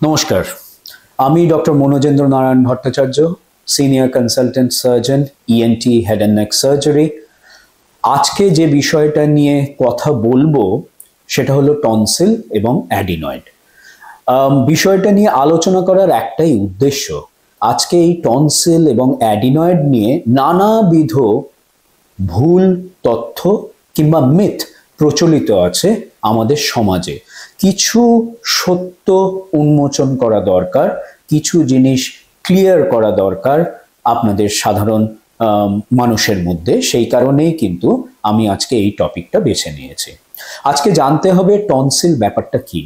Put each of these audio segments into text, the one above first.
নমস্কার, আমি doctor Manojendra Narayan Bhattacharya, senior consultant surgeon, ENT head and neck surgery. আজকে যে বিষয়টা নিয়ে কথা বলবো সেটা হলো টনসিল এবং অ্যাডিনয়েড। বিষয়টা নিয়ে আলোচনা করার একটাই উদ্দেশ্য, আজকে এই টনসিল এবং অ্যাডিনয়েড নিয়ে নানাবিধ ভুল তথ্য কিংবা মিথ প্রচলিত আছে আমাদের সমাজে। কিছু সত্য উন্মোচন করা দরকার, কিছু জিনিস ক্লিয়ার করা দরকার আপনাদের সাধারণ মানুষের মধ্যে। সেই কারণেই কিন্তু আমি আজকে এই টপিকটা বেছে নিয়েছি। আজকে জানতে হবে টনসিল ব্যাপারটা কি।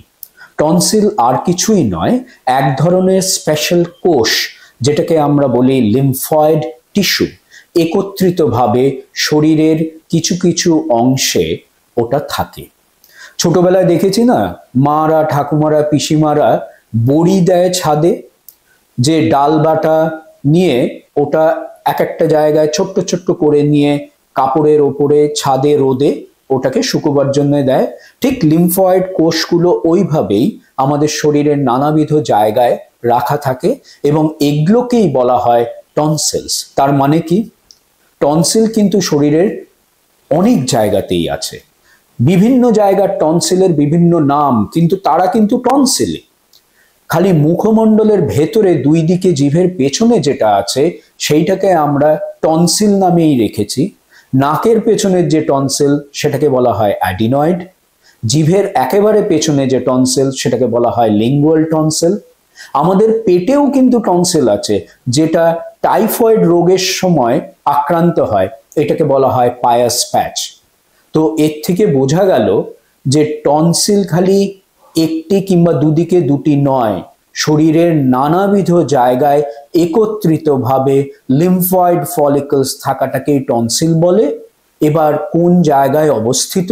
টনসিল আর কিছুই নয়, এক ধরনের স্পেশাল কোষ, যেটাকে আমরা বলি লিম্ফয়েড টিস্যু। একত্রিতভাবে শরীরের কিছু কিছু অংশে ওটা থাকে। ছোটবেলায় দেখেছি না, মারা, ঠাকুমারা, পিসিমারা বড়ি দেয় ছাদে, যে ডাল বাটা নিয়ে ওটা এক একটা জায়গায় ছোট্ট ছোট্ট করে নিয়ে কাপড়ের ওপরে ছাদে রোদে ওটাকে শুকোবার জন্য দেয়। ঠিক লিম্ফয়েড কোষগুলো ওইভাবেই আমাদের শরীরের নানাবিধ জায়গায় রাখা থাকে এবং এগুলোকেই বলা হয় টনসিলস। তার মানে কি, টনসিল কিন্তু শরীরের অনেক জায়গাতেই আছে। বিভিন্ন জায়গার টনসিলের বিভিন্ন নাম, কিন্তু তারা কিন্তু টনসিলে। খালি মুখমণ্ডলের ভেতরে দুই দিকে জিভের পেছনে যেটা আছে সেইটাকে আমরা টনসিল নামেই রেখেছি। নাকের পেছনের যে টনসিল সেটাকে বলা হয় অ্যাডিনয়েড। জিভের একেবারে পেছনে যে টনসিল সেটাকে বলা হয় লিঙ্গুয়াল টনসিল। আমাদের পেটেও কিন্তু টনসিল আছে, যেটা টাইফয়েড রোগের সময় আক্রান্ত হয়, এটাকে বলা হয় পায়াস প্যাচ। তো এর থেকে বোঝা গেল যে টনসিল খালি একটি কিংবা দুদিকে দুটি নয়, শরীরের নানাবিধ জায়গায় একত্রিতভাবে লিম্ফয়েড ফলিকলস থাকাটাকেই টনসিল বলে। এবার কোন জায়গায় অবস্থিত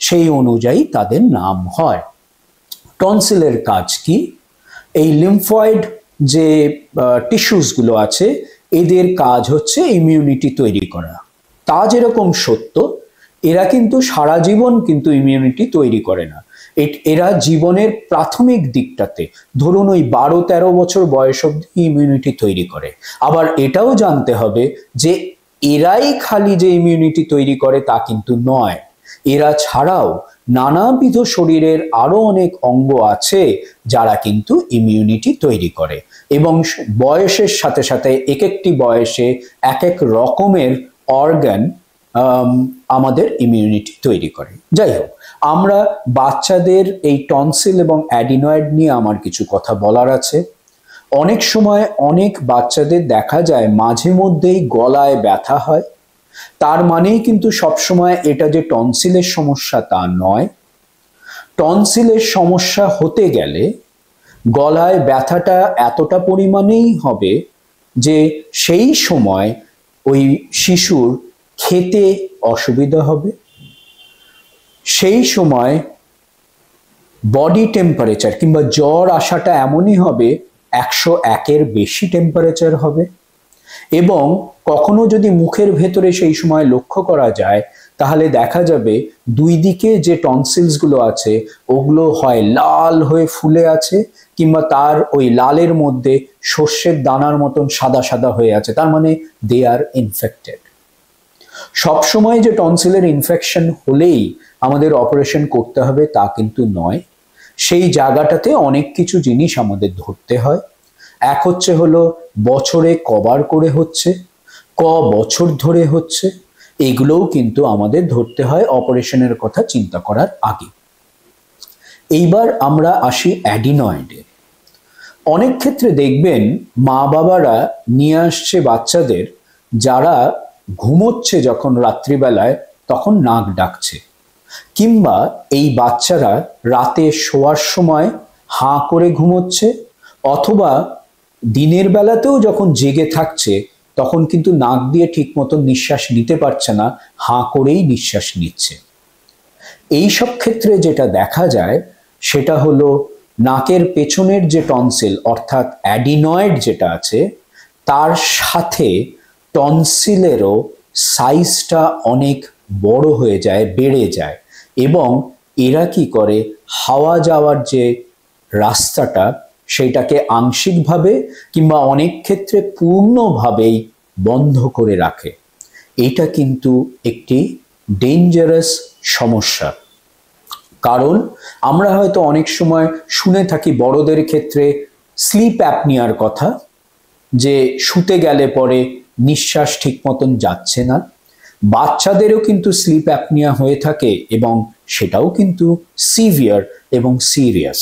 সেই অনুযায়ী তাদের নাম হয়। টনসিলের কাজ কি? এই লিম্ফয়েড যে টিস্যুসগুলো আছে এদের কাজ হচ্ছে ইমিউনিটি তৈরি করা। তা যেরকম সত্য, এরা কিন্তু সারা জীবন কিন্তু ইমিউনিটি তৈরি করে না। এরা জীবনের প্রাথমিক দিকটাতে, ধরুন ওই 12-13 বছর বয়স অবধি ইমিউনিটি তৈরি করে। আবার এটাও জানতে হবে যে এরাই খালি যে ইমিউনিটি তৈরি করে তা কিন্তু নয়। এরা ছাড়াও নানাবিধ শরীরের আরো অনেক অঙ্গ আছে যারা কিন্তু ইমিউনিটি তৈরি করে, এবং বয়সের সাথে সাথে এক একটি বয়সে এক এক রকমের অর্গান আমাদের ইমিউনিটি তৈরি করে। যাই হোক, আমরা বাচ্চাদের এই টনসিল এবং অ্যাডিনয়েড নিয়ে আমার কিছু কথা বলার আছে। অনেক সময় অনেক বাচ্চাদের দেখা যায় মাঝে মধ্যেই গলায় ব্যথা হয়। তার মানেই কিন্তু সবসময় এটা যে টনসিলের সমস্যা তা নয়। টনসিলের সমস্যা হতে গেলে গলায় ব্যথাটা এতটা পরিমাণেই হবে যে সেই সময় ওই শিশুর খেতে অসুবিধা হবে। সেই সময় বডি টেম্পারেচার কিংবা জ্বর আসাটা এমনই হবে 101-এর বেশি টেম্পারেচার হবে। এবং কখনো যদি মুখের ভেতরে সেই সময় লক্ষ্য করা যায় তাহলে দেখা যাবে দুই দিকে যে টনসিলসগুলো আছে ওগুলো হয় লাল হয়ে ফুলে আছে, কিংবা তার ওই লালের মধ্যে সর্ষের দানার মতন সাদা সাদা হয়ে আছে। তার মানে দে আর ইনফেক্টেড। সবসময় যে টনসিলের ইনফেকশন হলেই আমাদের অপারেশন করতে হবে তা কিন্তু নয়। সেই জায়গাটাতে অনেক কিছু জিনিস আমাদের ধরতে হয়। এক হলো বছরে কবার করে হচ্ছে, ক বছর ধরে হচ্ছে, এগুলোও কিন্তু আমাদের ধরতে হয় অপারেশনের কথা চিন্তা করার আগে। এইবার আমরা আসি অ্যাডিনয়েডে। অনেক ক্ষেত্রে দেখবেন মা বাবারা নিয়ে আসছে বাচ্চাদের, যারা ঘুমোচ্ছে যখন রাত্রিবেলায় তখন নাক ডাকছে, কিংবা এই বাচ্চারা রাতে শোয়ার সময় হাঁ করে ঘুমোচ্ছে, অথবা দিনের বেলাতেও যখন জেগে থাকছে তখন কিন্তু নাক দিয়ে ঠিক মতো নিঃশ্বাস নিতে পারছে না, হাঁ করেই নিঃশ্বাস নিচ্ছে। এই সব ক্ষেত্রে যেটা দেখা যায় সেটা হলো নাকের পেছনের যে টনসিল অর্থাৎ অ্যাডিনয়েড যেটা আছে তার সাথে টনসিলেরও সাইজটা অনেক বড় হয়ে যায়, বেড়ে যায়, এবং এরা কি করে হাওয়া যাওয়ার যে রাস্তাটা সেইটাকে আংশিকভাবে কিংবা অনেক ক্ষেত্রে পূর্ণভাবেই বন্ধ করে রাখে। এটা কিন্তু একটি ডেঞ্জারাস সমস্যা। কারণ আমরা হয়তো অনেক সময় শুনে থাকি বড়দের ক্ষেত্রে স্লিপ অ্যাপনিয়ার কথা, যে শুতে গেলে পরে নিঃশ্বাস ঠিক মতন যাচ্ছে না। বাচ্চাদেরও কিন্তু স্লিপ অ্যাপনিয়া হয়ে থাকে এবং সেটাও কিন্তু সিভিয়ার এবং সিরিয়াস।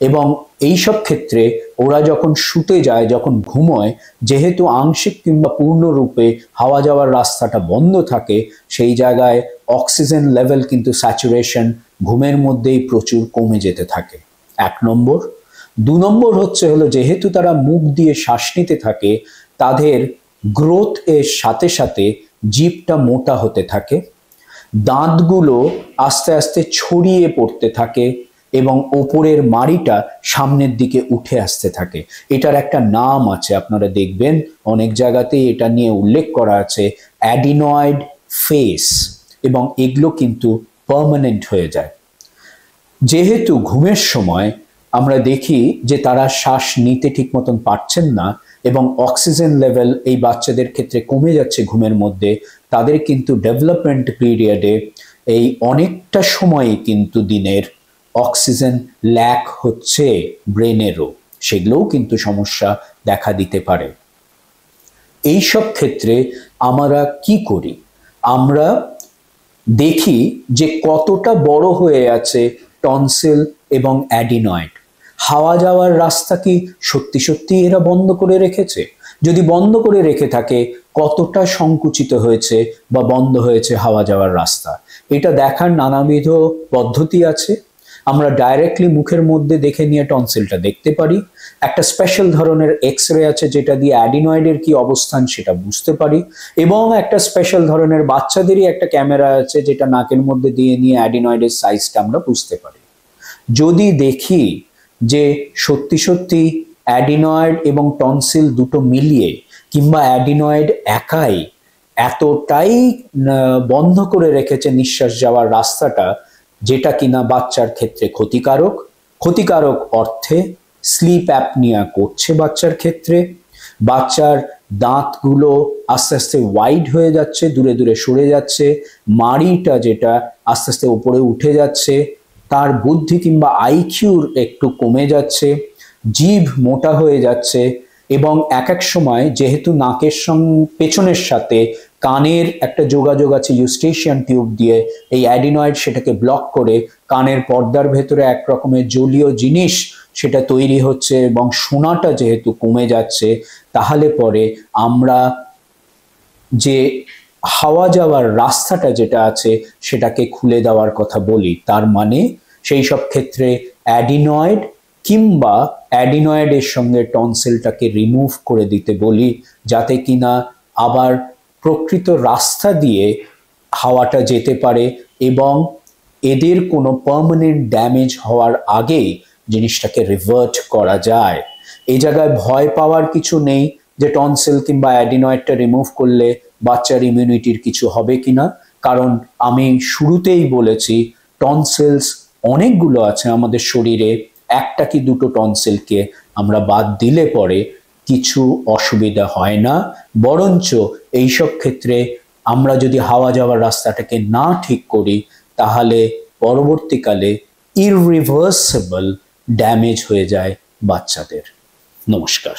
এবং এইসব ক্ষেত্রে ওরা যখন শুতে যায়, যখন ঘুমোয়, যেহেতু আংশিক কিংবা পূর্ণরূপে হাওয়া যাওয়ার রাস্তাটা বন্ধ থাকে, সেই জায়গায় অক্সিজেন লেভেল কিন্তু স্যাচুরেশন ঘুমের মধ্যেই প্রচুর কমে যেতে থাকে, 1 নম্বর। 2 নম্বর হলো যেহেতু তারা মুখ দিয়ে শ্বাস নিতে থাকে, তাদের গ্রোথ এর সাথে সাথে জিভটা মোটা হতে থাকে, দাঁতগুলো আস্তে আস্তে ছড়িয়ে পড়তে থাকে এবং ওপরের মাড়িটা সামনের দিকে উঠে আসতে থাকে। এটার একটা নাম আছে, আপনারা দেখবেন অনেক জায়গাতেই এটা নিয়ে উল্লেখ করা আছে, অ্যাডিনয়েড ফেস, এবং এগুলো কিন্তু পার্মানেন্ট হয়ে যায়। যেহেতু ঘুমের সময় আমরা দেখি যে তারা শ্বাস নিতে ঠিক মতন পারছেন না এবং অক্সিজেন লেভেল এই বাচ্চাদের ক্ষেত্রে কমে যাচ্ছে ঘুমের মধ্যে, তাদের কিন্তু ডেভেলপমেন্ট পিরিয়ডে এই অনেকটা সময় কিন্তু দিনের অক্সিজেন ল্যাক হচ্ছে ব্রেনেরও, সেগুলোও কিন্তু সমস্যা দেখা দিতে পারে। এই সব ক্ষেত্রে আমরা কি করি? আমরা দেখি যে কতটা বড় হয়ে আছে টনসিল এবং অ্যাডিনয়েড। হাওয়া যাওয়ার রাস্তা কি সত্যি সত্যি এরা বন্ধ করে রেখেছে? যদি বন্ধ করে রেখে থাকে, কতটা সংকুচিত হয়েছে বা বন্ধ হয়েছে হাওয়া যাওয়ার রাস্তা? এটা দেখার নানাবিধ পদ্ধতি আছে। আমরা ডাইরেক্টলি মুখের মধ্যে দেখে নিয়ে টনসিলটা দেখতে পারি। একটা স্পেশাল ধরনের এক্স-রে আছে যেটা দিয়ে অ্যাডিনয়েডের কি অবস্থান সেটা বুঝতে পারি, এবং একটা স্পেশাল ধরনের বাচ্চাদেরই একটা ক্যামেরা আছে যেটা নাকের মধ্যে দিয়ে নিয়ে অ্যাডিনয়েডের সাইজটা আমরা বুঝতে পারি। যদি দেখি যে সত্যি সত্যি অ্যাডিনয়েড এবং টনসিল দুটো মিলিয়ে কিংবা অ্যাডিনয়েড একাই এতটাই বন্ধ করে রেখেছে নিঃশ্বাস যাওয়ার রাস্তাটা, যেটা কিনা বাচ্চার ক্ষেত্রে ক্ষতিকারক অর্থে স্লিপ অ্যাপনিয়া করছে বাচ্চার ক্ষেত্রে, বাচ্চার দাঁতগুলো আস্তে আস্তে ওয়াইড হয়ে যাচ্ছে, দূরে দূরে সরে যাচ্ছে, মাড়িটা যেটা আস্তে আস্তে উপরে উঠে যাচ্ছে, তার বুদ্ধি কিংবা আইকিউর একটু কমে যাচ্ছে, জিভ মোটা হয়ে যাচ্ছে, এবং এক এক সময় যেহেতু নাকের পেছনের সাথে কানের একটা যোগাযোগ আছে ইউস্টেশিয়ান টিউব দিয়ে, এই অ্যাডিনয়েড সেটাকে ব্লক করে কানের পর্দার ভেতরে এক রকমের জলীয় জিনিস সেটা তৈরি হচ্ছে, এবং শোনাটা যেহেতু কমে যাচ্ছে, তাহলে পরে আমরা যে হাওয়া যাওয়ার রাস্তাটা যেটা আছে সেটাকে খুলে দেওয়ার কথা বলি। তার মানে সেই সব ক্ষেত্রে অ্যাডিনয়েড কিংবা অ্যাডিনয়েডের সঙ্গে টনসিলটাকে রিমুভ করে দিতে বলি, যাতে কিনা আবার প্রকৃত রাস্তা দিয়ে হাওয়াটা যেতে পারে এবং এদের কোনো পার্মানেন্ট ড্যামেজ হওয়ার আগেই জিনিসটাকে রিভার্ট করা যায়। এই জায়গায় ভয় পাওয়ার কিছু নেই যে টনসিল কিংবা অ্যাডিনয়েডটা রিমুভ করলে বাচ্চার ইমিউনিটির কিছু হবে কিনা, কারণ আমি শুরুতেই বলেছি টনসিলস অনেকগুলো আছে আমাদের শরীরে, একটা কি দুটো টনসিলকে আমরা বাদ দিলে পরে কিছু অসুবিধা হয় না, বরঞ্চ এইসব ক্ষেত্রে আমরা যদি হাওয়া যাওয়ার রাস্তাটাকে না ঠিক করি তাহলে পরবর্তীকালে ইররিভার্সিবল ড্যামেজ হয়ে যায় বাচ্চাদের। নমস্কার।